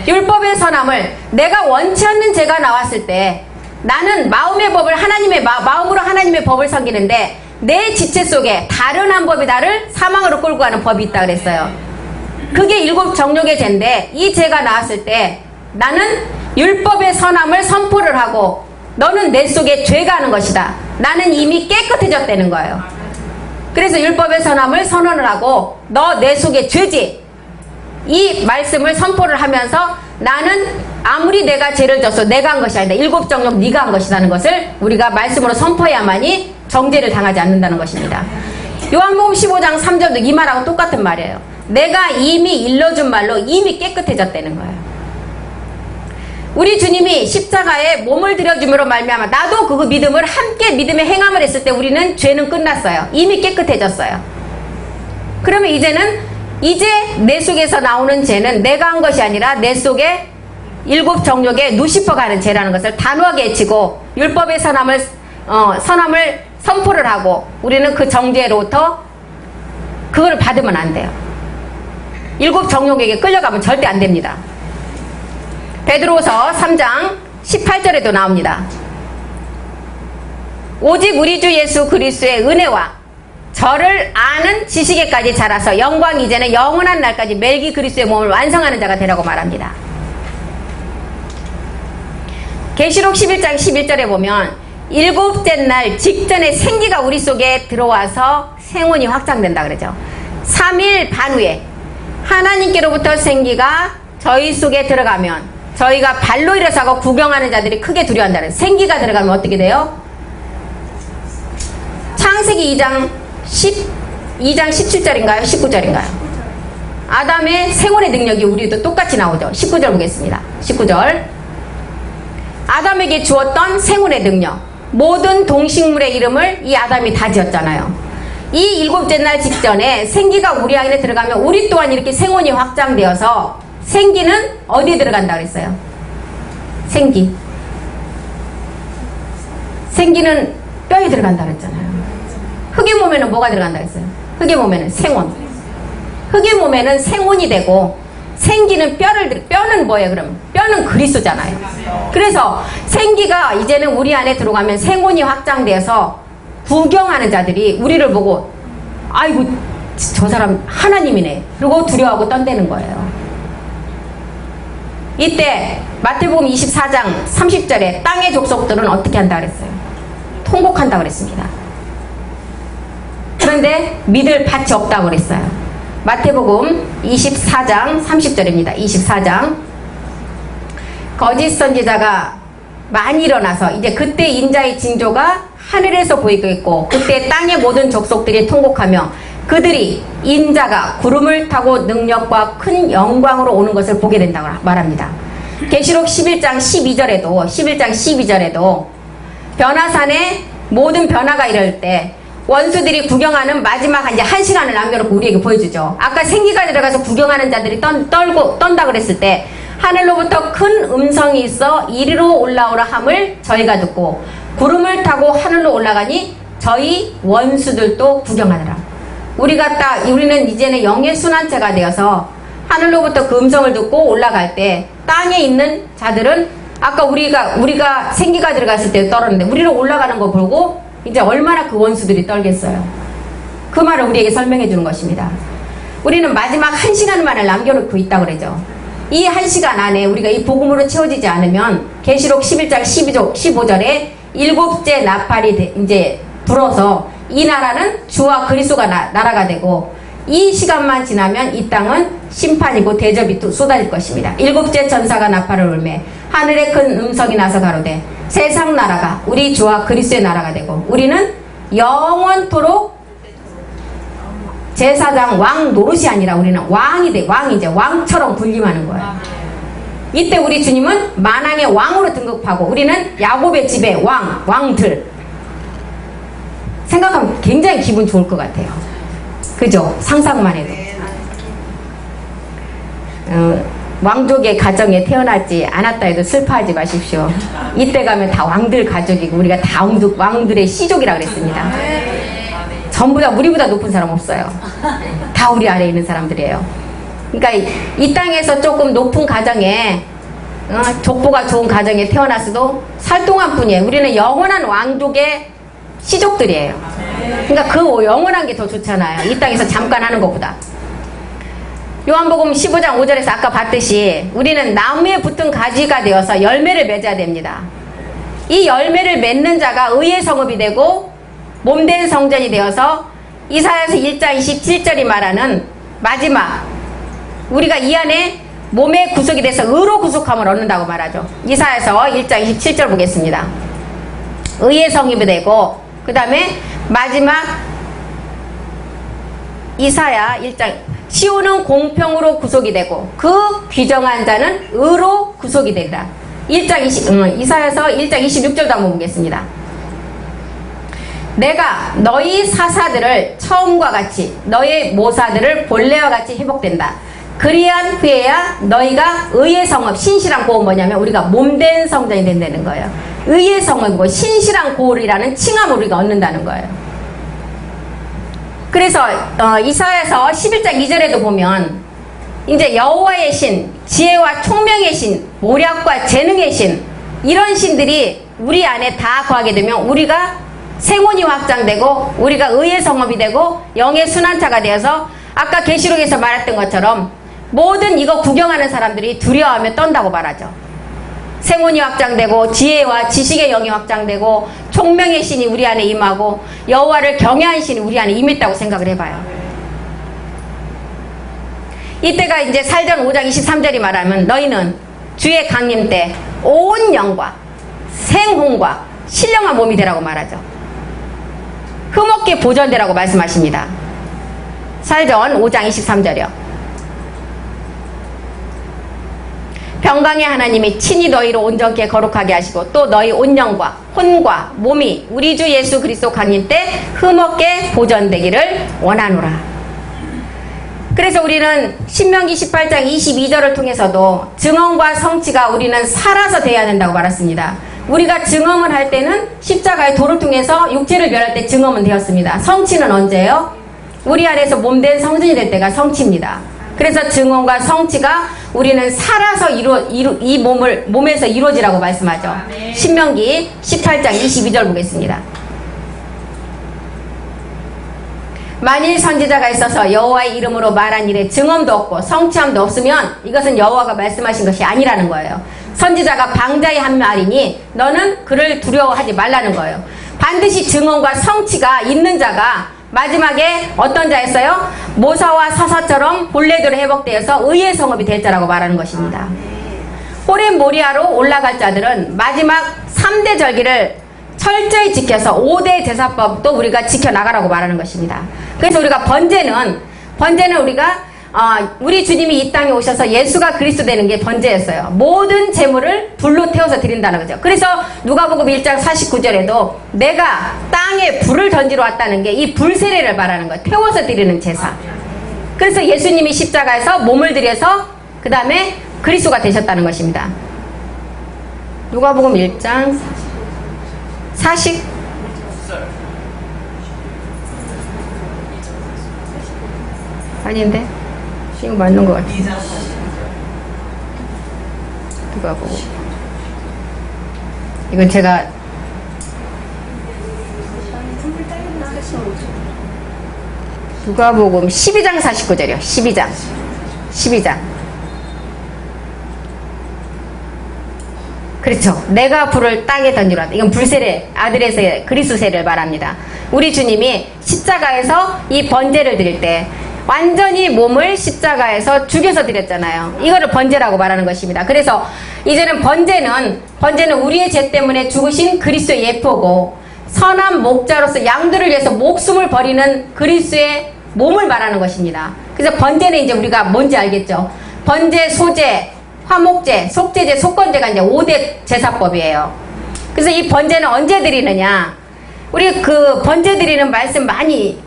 율법의 선함을 내가 원치 않는 죄가 나왔을 때 나는 마음의 법을 마음으로 하나님의 법을 섬기는데 내 지체 속에 다른 한 법이 나를 사망으로 끌고 가는 법이 있다 그랬어요. 그게 7 정욕의 죄인데 이 죄가 나왔을 때 나는 율법의 선함을 선포를 하고 너는 내 속에 죄가 하는 것이다. 나는 이미 깨끗해졌다는 거예요. 그래서 율법의 선함을 선언을 하고 너 내 속에 죄지 이 말씀을 선포를 하면서 나는 아무리 내가 죄를 졌어 내가 한 것이 아니다. 7 정욕 네가 한 것이라는 것을 우리가 말씀으로 선포해야만이 정죄를 당하지 않는다는 것입니다. 요한복음 15장 3절도 이 말하고 똑같은 말이에요. 내가 이미 일러준 말로 이미 깨끗해졌다는 거예요. 우리 주님이 십자가에 몸을 들여줌으로 말미암아 나도 그 믿음을 함께 믿음의 행함을 했을 때 우리는 죄는 끝났어요. 이미 깨끗해졌어요. 그러면 이제 내 속에서 나오는 죄는 내가 한 것이 아니라 내 속에 일곱 정욕에 누시퍼 가는 죄라는 것을 단호하게 외치고 율법의 선함을 선포를 하고 우리는 그 정죄로부터 그걸 받으면 안 돼요. 일곱 정욕에게 끌려가면 절대 안 됩니다. 베드로서 3장 18절에도 나옵니다. 오직 우리 주 예수 그리스도의 은혜와 저를 아는 지식에까지 자라서 영광 이제는 영원한 날까지 멜기 그리스도의 몸을 완성하는 자가 되라고 말합니다. 계시록 11장 11절에 보면 일곱째 날 직전에 생기가 우리 속에 들어와서 생혼이 확장된다 그러죠. 3일 반 후에 하나님께로부터 생기가 저희 속에 들어가면 저희가 발로 일어서고 구경하는 자들이 크게 두려워한다는. 생기가 들어가면 어떻게 돼요? 창세기 2장 17절인가요? 19절인가요? 아담의 생혼의 능력이 우리도 똑같이 나오죠. 19절 보겠습니다. 19절. 아담에게 주었던 생혼의 능력, 모든 동식물의 이름을 이 아담이 다 지었잖아요. 이 일곱째 날 직전에 생기가 우리 안에 들어가면 우리 또한 이렇게 생혼이 확장되어서 생기는 어디에 들어간다 그랬어요? 생기는 뼈에 들어간다 그랬잖아요. 흙의 몸에는 뭐가 들어간다 그랬어요? 흙의 몸에는 생혼. 흙의 몸에는 생혼이 되고 생기는 뼈는 뭐예요 그럼? 뼈는 그리스도잖아요. 그래서 생기가 이제는 우리 안에 들어가면 생혼이 확장돼서 구경하는 자들이 우리를 보고 아이고 저 사람 하나님이네 그리고 두려워하고 떤대는 거예요. 이때 마태복음 24장 30절에 땅의 족속들은 어떻게 한다 그랬어요? 통곡한다 그랬습니다. 그런데 믿을 밭이 없다고 그랬어요. 마태복음 24장 30절입니다. 24장. 거짓 선지자가 많이 일어나서 이제 그때 인자의 징조가 하늘에서 보이겠고 그때 땅의 모든 족속들이 통곡하며 그들이 인자가 구름을 타고 능력과 큰 영광으로 오는 것을 보게 된다고 말합니다. 계시록 11장 12절에도 변화산에 모든 변화가 이럴 때 원수들이 구경하는 마지막 이제 1시간을 남겨놓고 우리에게 보여주죠. 아까 생기가 들어가서 구경하는 자들이 떤다 그랬을 때 하늘로부터 큰 음성이 있어 이리로 올라오라 함을 저희가 듣고 구름을 타고 하늘로 올라가니 저희 원수들도 구경하더라. 우리는 이제는 영의 순환체가 되어서 하늘로부터 그 음성을 듣고 올라갈 때 땅에 있는 자들은 아까 우리가 생기가 들어갔을 때 떨었는데 우리로 올라가는 거 보고 이제 얼마나 그 원수들이 떨겠어요. 그 말을 우리에게 설명해 주는 것입니다. 우리는 마지막 1시간만을 남겨놓고 있다고 그러죠. 이 1시간 안에 우리가 이 복음으로 채워지지 않으면 계시록 11장 15절에 일곱째 나팔이 이제 불어서 이 나라는 주와 그리스도가 나라가 되고 이 시간만 지나면 이 땅은 심판이고 대접이 쏟아질 것입니다. 일곱째 천사가 나팔을 울매 하늘에 큰 음성이 나서 가로되 세상 나라가 우리 주와 그리스도의 나라가 되고 우리는 영원토록 제사장 왕 노릇이 아니라 우리는 왕이제 왕처럼 군림하는 거예요. 이때 우리 주님은 만왕의 왕으로 등극하고 우리는 야곱의 집의 왕들. 생각하면 굉장히 기분 좋을 것 같아요. 그죠? 상상만 해도. 왕족의 가정에 태어나지 않았다 해도 슬퍼하지 마십시오. 이때 가면 다 왕들 가족이고 우리가 다 왕들의 시족이라 그랬습니다. 전부 다 우리보다 높은 사람 없어요. 다 우리 아래에 있는 사람들이에요. 그러니까 이 땅에서 조금 높은 가정에 족보가 좋은 가정에 태어났어도 살 동안 뿐이에요. 우리는 영원한 왕족의 시족들이에요. 그러니까 그 영원한 게 더 좋잖아요. 이 땅에서 잠깐 하는 것보다. 요한복음 15장 5절에서 아까 봤듯이 우리는 나무에 붙은 가지가 되어서 열매를 맺어야 됩니다. 이 열매를 맺는 자가 의의 성읍이 되고 몸된 성전이 되어서 이사야서 1장 27절이 말하는 마지막 우리가 이 안에 몸의 구속이 돼서 의로 구속함을 얻는다고 말하죠. 이사야서 1장 27절 보겠습니다. 의의 성읍이 되고 그 다음에 마지막 이사야 1장 시온은 공평으로 구속이 되고 그 귀정한 자는 의로 구속이 되리라. 이사야서 1장 26절도 한번 보겠습니다. 내가 너희 사사들을 처음과 같이 너희 모사들을 본래와 같이 회복된다. 그리한 후에야 너희가 의의 성읍, 신실한 고은 뭐냐면 우리가 몸된 성전이 된다는 거예요. 의의 성읍이고 신실한 고을이라는 칭함을 우리가 얻는다는 거예요. 그래서 이사야서 11장 2절에도 보면 이제 여호와의 신, 지혜와 총명의 신, 모략과 재능의 신, 이런 신들이 우리 안에 다 거하게 되면 우리가 생혼이 확장되고 우리가 의의 성읍이 되고 영의 순환차가 되어서 아까 계시록에서 말했던 것처럼 모든 이거 구경하는 사람들이 두려워하며 떤다고 말하죠. 생혼이 확장되고 지혜와 지식의 영이 확장되고 총명의 신이 우리 안에 임하고 여호와를 경외하는 신이 우리 안에 임했다고 생각을 해봐요. 이때가 이제 살전 5장 23절이 말하면 너희는 주의 강림 때 온 영과 생홍과 신령한 몸이 되라고 말하죠. 흠없게 보존되라고 말씀하십니다. 살전 5장 23절이요. 평강의 하나님이 친히 너희를 온전케 거룩하게 하시고 또 너희 온 영과 혼과 몸이 우리 주 예수 그리스도 강림 때 흠없게 보존되기를 원하노라. 그래서 우리는 신명기 18장 22절을 통해서도 증언과 성취가 우리는 살아서 돼야 된다고 말했습니다. 우리가 증언을 할 때는 십자가의 도를 통해서 육체를 멸할 때 증언은 되었습니다. 성취는 언제예요? 우리 안에서 몸된 성전이 될 때가 성취입니다. 그래서 증언과 성취가 우리는 살아서 이 몸에서 이루어지라고 말씀하죠. 신명기 18장 22절 보겠습니다. 만일 선지자가 있어서 여호와의 이름으로 말한 일에 증언도 없고 성취함도 없으면 이것은 여호와가 말씀하신 것이 아니라는 거예요. 선지자가 방자의 한 말이니 너는 그를 두려워하지 말라는 거예요. 반드시 증언과 성취가 있는 자가 마지막에 어떤 자였어요? 모사와 사사처럼 본래대로 회복되어서 의의 성읍이 될 자라고 말하는 것입니다. 호렙 모리아로 올라갈 자들은 마지막 3대 절기를 철저히 지켜서 5대 제사법도 우리가 지켜나가라고 말하는 것입니다. 그래서 우리가 번제는 우리가 우리 주님이 이 땅에 오셔서 예수가 그리스도 되는 게 번제였어요. 모든 제물을 불로 태워서 드린다는 거죠. 그래서 누가복음 1장 49절에도 내가 땅에 불을 던지러 왔다는 게 이 불세례를 말하는 거예요. 태워서 드리는 제사. 그래서 예수님이 십자가에서 몸을 들여서 그 다음에 그리스도가 되셨다는 것입니다. 누가복음 1장 40 아닌데? 이거 맞는 것 같아. 누가복음. 이건 제가 누가복음 12장 49절이요. 12장. 그렇죠. 내가 불을 땅에 던지러 왔다. 이건 불세례, 아들의 그리스도 세례를 말합니다. 우리 주님이 십자가에서 이 번제를 드릴 때 완전히 몸을 십자가에서 죽여서 드렸잖아요. 이거를 번제라고 말하는 것입니다. 그래서 이제는 번제는 우리의 죄 때문에 죽으신 그리스도의 예표고 선한 목자로서 양들을 위해서 목숨을 버리는 그리스도의 몸을 말하는 것입니다. 그래서 번제는 이제 우리가 뭔지 알겠죠? 번제, 소제, 화목제, 속제제, 속건제가 이제 5대 제사법이에요. 그래서 이 번제는 언제 드리느냐? 우리 그 번제 드리는 말씀 많이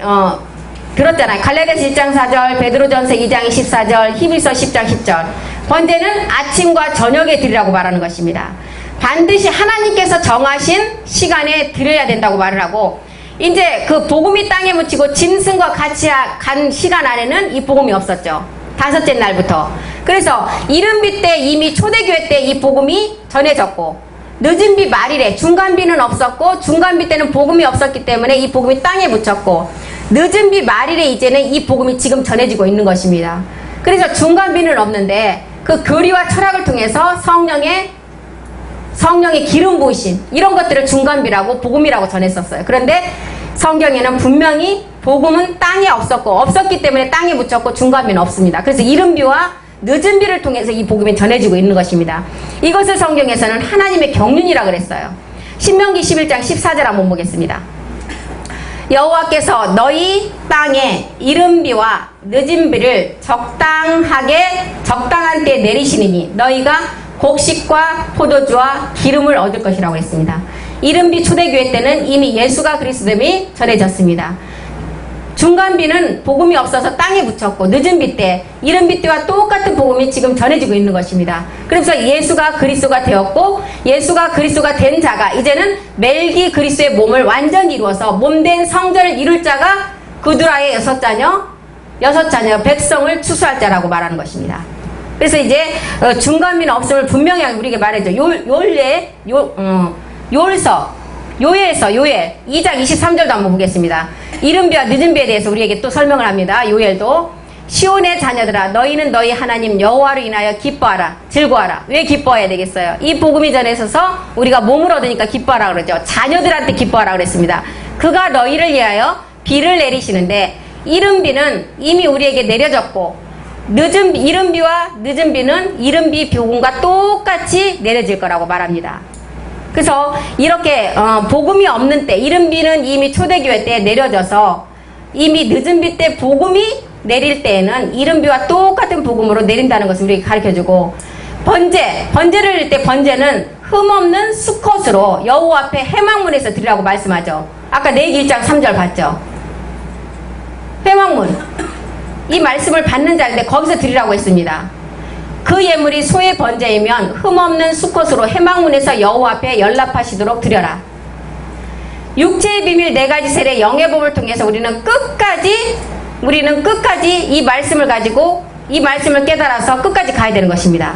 들었잖아요. 갈라디아서 1장 4절, 베드로전서 2장 24절, 히브리서 10장 10절. 번제는 아침과 저녁에 드리라고 말하는 것입니다. 반드시 하나님께서 정하신 시간에 드려야 된다고 말을 하고 이제 그 복음이 땅에 묻히고 짐승과 같이 간 시간 안에는 이 복음이 없었죠. 5째 날부터. 그래서 이른비 때 이미 초대교회 때 이 복음이 전해졌고 늦은비 말일에 중간비는 없었고 중간비 때는 복음이 없었기 때문에 이 복음이 땅에 묻혔고 늦은비 말일에 이제는 이 복음이 지금 전해지고 있는 것입니다. 그래서 중간비는 없는데 그 교리와 철학을 통해서 성령의 기름 부으심 이런 것들을 중간비라고 복음이라고 전했었어요. 그런데 성경에는 분명히 복음은 땅에 없었기 때문에 땅에 묻혔고 중간비는 없습니다. 그래서 이른비와 늦은비를 통해서 이 복음이 전해지고 있는 것입니다. 이것을 성경에서는 하나님의 경륜이라고 그랬어요. 신명기 11장 14절 한번 보겠습니다. 여호와께서 너희 땅에 이른비와 늦은비를 적당한 때에 내리시느니 너희가 곡식과 포도주와 기름을 얻을 것이라고 했습니다. 이른비 초대교회 때는 이미 예수가 그리스도임이 전해졌습니다. 중간비는 복음이 없어서 땅에 묻혔고 늦은비 때, 이른비 때와 똑같은 복음이 지금 전해지고 있는 것입니다. 그래서 예수가 그리스도가 되었고 예수가 그리스도가 된 자가 이제는 멜기 그리스도의 몸을 완전히 이루어서 몸된 성전을 이룰 자가 그두라의 여섯 자녀 백성을 추수할 자라고 말하는 것입니다. 그래서 이제 중간비는 없음을 분명히 우리에게 말해줘. 요엘에서 요엘 2장 23절도 한번 보겠습니다. 이른비와 늦은비에 대해서 우리에게 또 설명을 합니다. 요엘도 시온의 자녀들아 너희는 너희 하나님 여호와로 인하여 기뻐하라 즐거워하라. 왜 기뻐해야 되겠어요? 이 복음이 전해서서 우리가 몸을 얻으니까 기뻐하라 그러죠. 자녀들한테 기뻐하라 그랬습니다. 그가 너희를 위하여 비를 내리시는데 이른비는 이미 우리에게 내려졌고 이른비와 늦은비는 이른비 복음과 똑같이 내려질 거라고 말합니다. 그래서 이렇게 복음이 없는 때, 이른비는 이미 초대교회 때 내려져서 이미 늦은비 때 복음이 내릴 때에는 이른비와 똑같은 복음으로 내린다는 것을 우리에게 가르쳐주고, 번제를 드릴 때 번제는 흠없는 수컷으로 여호와 앞에 회막문에서 드리라고 말씀하죠. 아까 레위기 1장 3절 봤죠. 회막문, 이 말씀을 받는 자인데 거기서 드리라고 했습니다. 그 예물이 소의 번제이면 흠없는 수컷으로 회막문에서 여호와 앞에 연락하시도록 드려라. 육체의 비밀 4가지 세례 영의 법을 통해서 우리는 끝까지 이 말씀을 가지고 이 말씀을 깨달아서 끝까지 가야 되는 것입니다.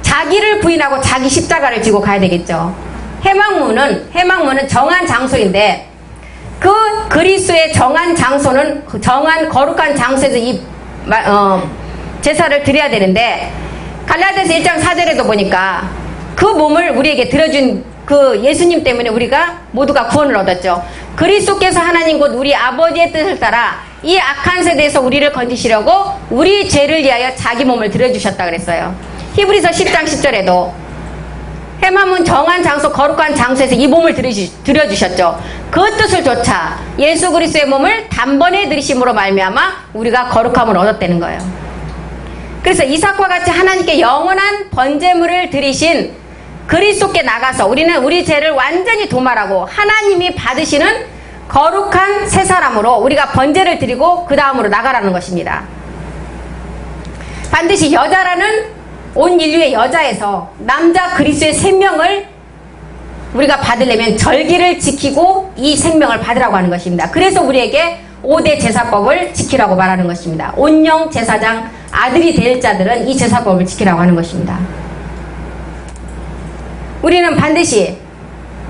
자기를 부인하고 자기 십자가를 지고 가야 되겠죠. 회막문은 정한 장소인데 그 그리스도의 정한 장소는 정한 거룩한 장소에서 이 제사를 드려야 되는데, 갈라디아서 1장 4절에도 보니까 그 몸을 우리에게 들어준 그 예수님 때문에 우리가 모두가 구원을 얻었죠. 그리스도께서 하나님 곧 우리 아버지의 뜻을 따라 이 악한 세대에서 우리를 건지시려고 우리 죄를 위하여 자기 몸을 들여주셨다 그랬어요. 히브리서 10장 10절에도 회막문 정한 장소 거룩한 장소에서 이 몸을 들여주셨죠. 그 뜻을 좇아 예수 그리스도의 몸을 단번에 들이심으로 말미암아 우리가 거룩함을 얻었다는 거예요. 그래서 이삭과 같이 하나님께 영원한 번제물을 드리신 그리스도께 나가서 우리는 우리 죄를 완전히 도말하고 하나님이 받으시는 거룩한 새 사람으로 우리가 번제를 드리고 그 다음으로 나가라는 것입니다. 반드시 여자라는 온 인류의 여자에서 남자 그리스도의 생명을 우리가 받으려면 절기를 지키고 이 생명을 받으라고 하는 것입니다. 그래서 우리에게 5대 제사법을 지키라고 말하는 것입니다. 온영 제사장 아들이 될 자들은 이 제사법을 지키라고 하는 것입니다. 우리는 반드시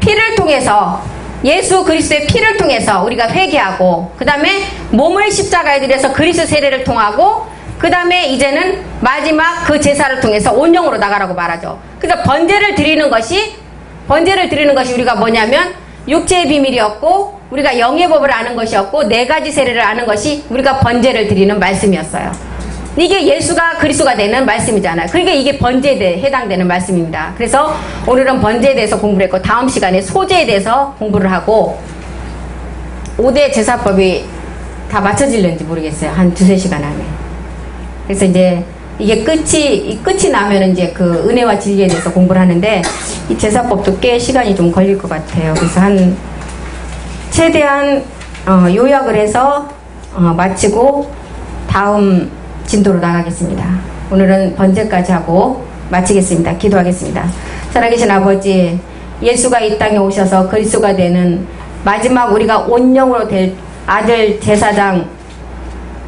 피를 통해서 예수 그리스도의 피를 통해서 우리가 회개하고 그 다음에 몸을 십자가에 들여서 그리스도 세례를 통하고 그 다음에 이제는 마지막 그 제사를 통해서 온영으로 나가라고 말하죠. 그래서 번제를 드리는 것이 우리가 뭐냐면 육체의 비밀이었고 우리가 영의 법을 아는 것이었고 4가지 세례를 아는 것이 우리가 번제를 드리는 말씀이었어요. 이게 예수가 그리스도가 되는 말씀이잖아요. 그러니까 이게 번제에 대해 해당되는 말씀입니다. 그래서 오늘은 번제에 대해서 공부를 했고 다음 시간에 소제에 대해서 공부를 하고 5대 제사법이 다 맞춰질는지 모르겠어요. 한 2-3시간 안에. 그래서 이제 이게 끝이 나면 이제 그 은혜와 진리에 대해서 공부를 하는데 이 제사법도 꽤 시간이 좀 걸릴 것 같아요. 그래서 최대한 요약을 해서 마치고 다음 진도로 나가겠습니다. 오늘은 번제까지 하고 마치겠습니다. 기도하겠습니다. 살아계신 아버지, 예수가 이 땅에 오셔서 그리스도가 되는 마지막 우리가 온영으로 될 아들 제사장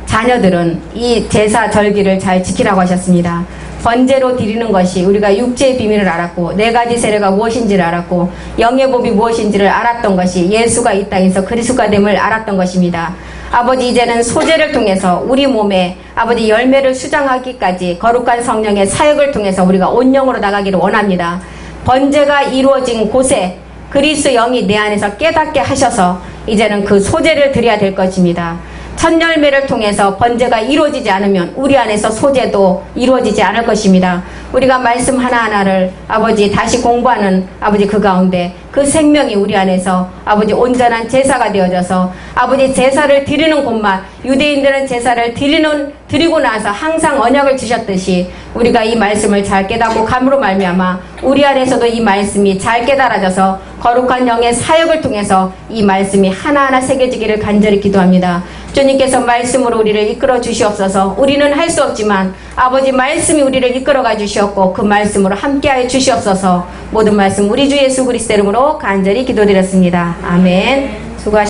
자녀들은 이 제사 절기를 잘 지키라고 하셨습니다. 번제로 드리는 것이 우리가 육체의 비밀을 알았고 4가지 세례가 무엇인지를 알았고 영의 법이 무엇인지를 알았던 것이 예수가 이 땅에서 그리스도가 됨을 알았던 것입니다. 아버지, 이제는 소제를 통해서 우리 몸에 아버지 열매를 수장하기까지 거룩한 성령의 사역을 통해서 우리가 온영으로 나가기를 원합니다. 번제가 이루어진 곳에 그리스도 영이 내 안에서 깨닫게 하셔서 이제는 그 소제를 드려야 될 것입니다. 첫 열매를 통해서 번제가 이루어지지 않으면 우리 안에서 소제도 이루어지지 않을 것입니다. 우리가 말씀 하나하나를 아버지 다시 공부하는 아버지 그 가운데 그 생명이 우리 안에서 아버지 온전한 제사가 되어져서 아버지 제사를 드리는 곳만 유대인들은 제사를 드리고 나서 항상 언약을 주셨듯이 우리가 이 말씀을 잘 깨닫고 감으로 말미암아 우리 안에서도 이 말씀이 잘 깨달아져서 거룩한 영의 사역을 통해서 이 말씀이 하나하나 새겨지기를 간절히 기도합니다. 주님께서 말씀으로 우리를 이끌어 주시옵소서. 우리는 할 수 없지만 아버지 말씀이 우리를 이끌어가 주시옵고 그 말씀으로 함께하여 주시옵소서. 모든 말씀 우리 주 예수 그리스도 이름으로 간절히 기도드렸습니다. 아멘. 수고하셨습니다.